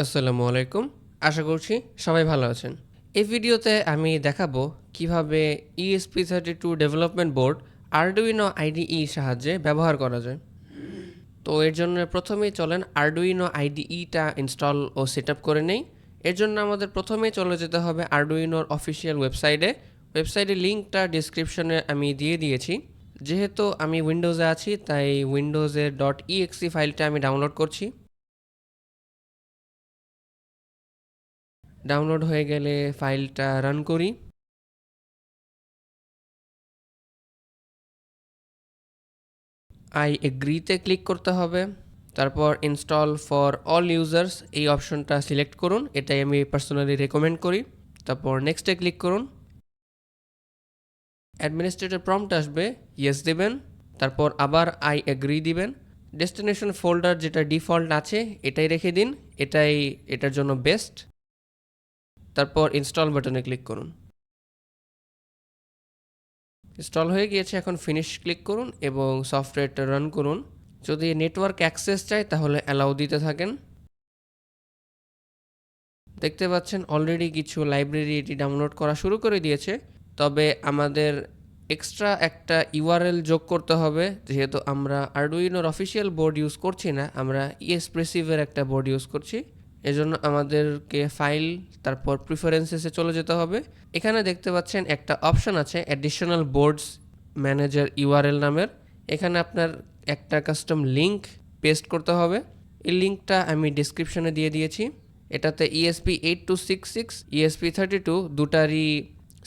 আসসালামু আলাইকুম। আশা করছি সবাই ভালো আছেন। এই ভিডিওতে আমি দেখাবো কিভাবে ESP32 development board Arduino IDE সাহায্যে ব্যবহার করা যায়। তো এর জন্য প্রথমেই চলেন Arduino IDE-টা ইনস্টল ও সেটআপ করে নেই। এর জন্য আমাদের প্রথমেই চলে যেতে হবে Arduinoর অফিসিয়াল ওয়েবসাইটে। ওয়েবসাইটের লিঙ্কটা ডেসক্রিপশনে আমি দিয়ে দিয়েছি। যেহেতু আমি উইন্ডোজে আছি তাই উইন্ডোজের .exe ফাইলটা আমি ডাউনলোড করছি। ডাউনলোড হয়ে গেলে ফাইলটা রান করি। আই এগ্রিতে ক্লিক করতে হবে। তারপর ইনস্টল ফর অল ইউজার্স এই অপশনটা সিলেক্ট করুন, এটাই আমি পার্সোনালি রেকমেন্ড করি। তারপর নেক্সটে ক্লিক করুন। অ্যাডমিনিস্ট্রেটর প্রম্পট আসবে, ইয়েস দিবেন। তারপর আবার আই এগ্রি দিবেন। ডেস্টিনেশন ফোল্ডার যেটা ডিফল্ট আছে এটাই রেখে দিন, এটাই এটার জন্য বেস্ট। তারপর ইনস্টল বাটনে ক্লিক করুন। ইনস্টল হয়ে গিয়েছে, এখন ফিনিশ ক্লিক করুন এবং সফটওয়্যারটা রান করুন। যদি নেটওয়ার্ক অ্যাক্সেস চাই তাহলে অ্যালাউ দিতে থাকেন। দেখতে পাচ্ছেন অলরেডি কিছু লাইব্রেরি এটি ডাউনলোড করা শুরু করে দিয়েছে। তবে আমাদের এক্সট্রা একটা ইউআরএল যোগ করতে হবে, যেহেতু আমরা আরডুইনোর অফিসিয়াল বোর্ড ইউজ করছি না, আমরা ESP32 একটা বোর্ড ইউজ করছি। এজন্য আমাদেরকে ফাইল তারপর প্রিফারেন্সেসে চলে যেতে হবে। এখানে দেখতে পাচ্ছেন একটা অপশন আছে অ্যাডিশনাল বোর্ডস ম্যানেজার ইউআরএল নামের। এখানে আপনার একটা কাস্টম লিঙ্ক পেস্ট করতে হবে। এই লিঙ্কটা আমি ডিসক্রিপশনে দিয়ে দিয়েছি। এটাতে ESP8266 ESP32 দুটারই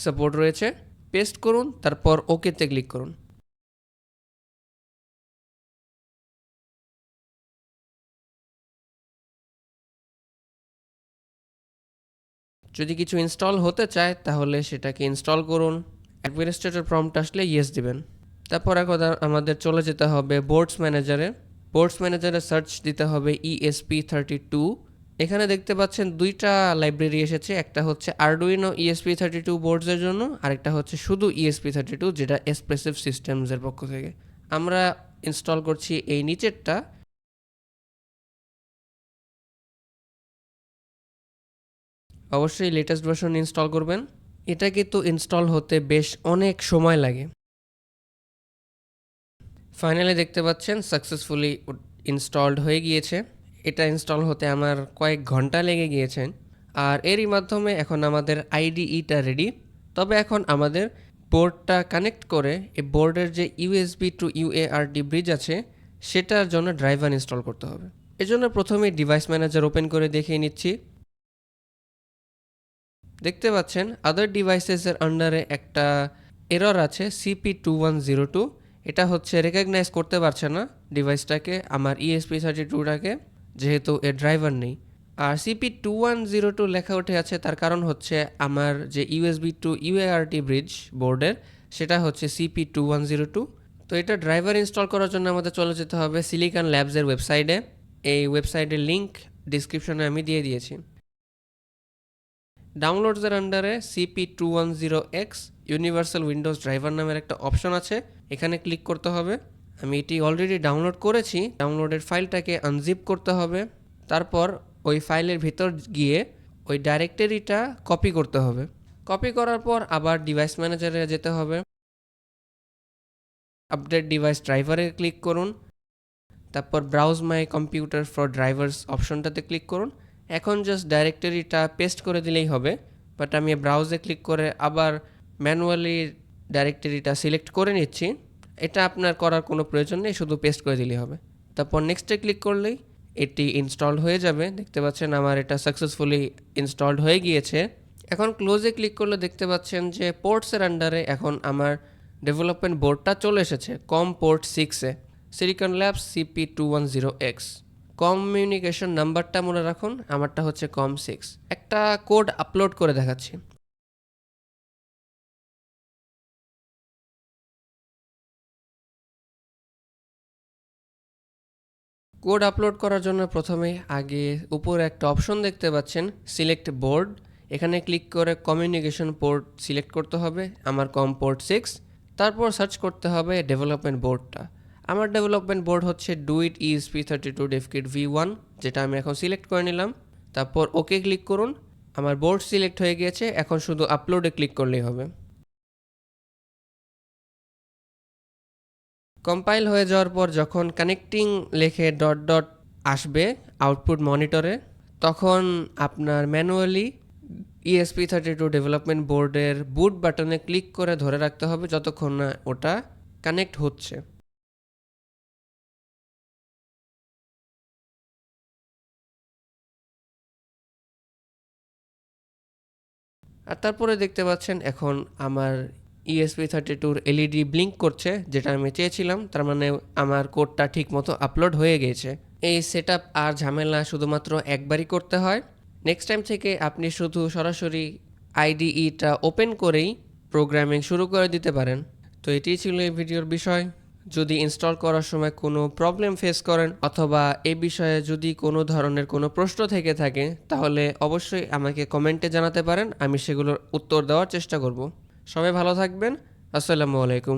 সাপোর্ট রয়েছে। পেস্ট করুন, তারপর ওকেতে ক্লিক করুন। যদি কিছু ইনস্টল হতে চায় তাহলে সেটাকে ইনস্টল করুন। অ্যাডমিনিস্ট্রেটর প্রম্পট আসলে ইয়েস দিবেন। তারপর এখন আমাদের চলে যেতে হবে বোর্ডস ম্যানেজারে। বোর্ডস ম্যানেজারে সার্চ দিতে হবে ESP32। এখানে দেখতে পাচ্ছেন দুইটা লাইব্রেরি এসেছে, একটা হচ্ছে আরডুইনো ESP32 বোর্ডসের জন্য, আরেকটা হচ্ছে শুধু ESP32 যেটা এক্সপ্রেসিভ সিস্টেমসের পক্ষ থেকে। আমরা ইনস্টল করছি এই নিচেরটা। অবশ্যই লেটেস্ট ভার্সন ইনস্টল করবেন। এটা কিন্তু ইনস্টল হতে বেশ অনেক সময় লাগে। ফাইনালি দেখতে পাচ্ছেন সাকসেসফুলি ইনস্টলড হয়ে গিয়েছে। এটা ইনস্টল হতে আমার কয়েক ঘন্টা লেগে গিয়েছে। আর এরই মাধ্যমে এখন আমাদের আইডিইটা রেডি। তবে এখন আমাদের বোর্ডটা কানেক্ট করে এই বোর্ডের যে USB টু UART ব্রিজ আছে সেটার জন্য ড্রাইভার ইনস্টল করতে হবে। এজন্য প্রথমে ডিভাইস ম্যানেজার ওপেন করে দেখিয়ে নিচ্ছি। দেখতে পাচ্ছেন আদার ডিভাইসেসের আন্ডারে একটা এরর আছে CP2102। এটা হচ্ছে রেকগনাইজ করতে পারছে না ডিভাইসটাকে, আমার ESP32টাকে, যেহেতু এর ড্রাইভার নেই। আর CP2102 লেখা উঠে আছে, তার কারণ হচ্ছে আমার যে USB টু UART ব্রিজ বোর্ডের সেটা হচ্ছে CP2102। তো এটা ড্রাইভার ইনস্টল করার জন্য আমাদের চলে যেতে হবে সিলিকন ল্যাবসের ওয়েবসাইটে। এই ওয়েবসাইটের লিঙ্ক ডিসক্রিপশনে আমি দিয়ে দিয়েছি। ডাউনলোডসের আন্ডারে CP210X ইউনিভার্সাল উইন্ডোজ ড্রাইভার নামের একটা অপশন আছে, এখানে ক্লিক করতে হবে। আমি এটি অলরেডি ডাউনলোড করেছি। ডাউনলোডের ফাইলটাকে আনজিপ করতে হবে। তারপর ওই ফাইলের ভিতর গিয়ে ওই ডাইরেক্টরিটা কপি করতে হবে। কপি করার পর আবার ডিভাইস ম্যানেজারে যেতে হবে। আপডেট ডিভাইস ড্রাইভারে ক্লিক করুন। তারপর browse my computer for drivers অপশনটাতে ক্লিক করুন। এখন জাস্ট ডাইরেক্টরিটা পেস্ট করে দিলেই হবে, বাট আমি ব্রাউজে ক্লিক করে আবার ম্যানুয়ালি ডাইরেক্টরিটা সিলেক্ট করে নিচ্ছি। এটা আপনার করার কোনো প্রয়োজন নেই, শুধু পেস্ট করে দিলেই হবে। তারপর নেক্সটে ক্লিক করলেই এটি ইনস্টলড হয়ে যাবে। দেখতে পাচ্ছেন আমার এটা সাকসেসফুলি ইনস্টলড হয়ে গিয়েছে। এখন ক্লোজে ক্লিক করলে দেখতে পাচ্ছেন যে পোর্টসের আন্ডারে এখন আমার ডেভেলপমেন্ট বোর্ডটা চলে এসেছে কম পোর্ট 6-এ, সিলিকন ল্যাবস CP210X। কমিউনিকেশন নাম্বারটা মনে রাখুন, আমারটা হচ্ছে COM6। একটা কোড আপলোড করে দেখাচ্ছি। কোড আপলোড করার জন্য প্রথমে আগে উপরে একটা অপশন দেখতে পাচ্ছেন সিলেক্ট বোর্ড, এখানে ক্লিক করে কমিউনিকেশন পোর্ট সিলেক্ট করতে হবে, আমার COM পোর্ট 6। তারপর সার্চ করতে হবে ডেভেলপমেন্ট বোর্ডটা। আমার ডেভেলপমেন্ট বোর্ড হচ্ছে ডুইট ESP32 DevKit V1, যেটা আমি এখন সিলেক্ট করে নিলাম। তারপর ওকে ক্লিক করুন। আমার বোর্ড সিলেক্ট হয়ে গিয়েছে, এখন শুধু আপলোডে ক্লিক করলেই হবে। কম্পাইল হয়ে যাওয়ার পর যখন কানেক্টিং লেখে ডট ডট আসবে আউটপুট মনিটরে, তখন আপনার ম্যানুয়ালি ESP32 ডেভেলপমেন্ট বোর্ডের বুট বাটনে ক্লিক করে ধরে রাখতে হবে যতক্ষণ না ওটা কানেক্ট হচ্ছে। আর তারপরে দেখতে পাচ্ছেন এখন আমার ESP32 এলইডি ব্লিঙ্ক করছে, যেটা আমি চেয়েছিলাম। তার মানে আমার কোডটা ঠিক মতো আপলোড হয়ে গেছে। এই সেটআপ আর ঝামেলা শুধুমাত্র একবারই করতে হয়। নেক্সট টাইম থেকে আপনি শুধু সরাসরি আইডিইটা ওপেন করেই প্রোগ্রামিং শুরু করে দিতে পারেন। তো এটিই ছিল এই ভিডিওর বিষয়। যদি ইনস্টল করার সময় কোনো প্রবলেম ফেস করেন অথবা এই বিষয়ে যদি কোনো ধরনের কোনো প্রশ্ন থেকে থাকে, তাহলে অবশ্যই আমাকে কমেন্টে জানাতে পারেন, আমি সেগুলোর উত্তর দেওয়ার চেষ্টা করব। সবাই ভালো থাকবেন। আসসালামু আলাইকুম।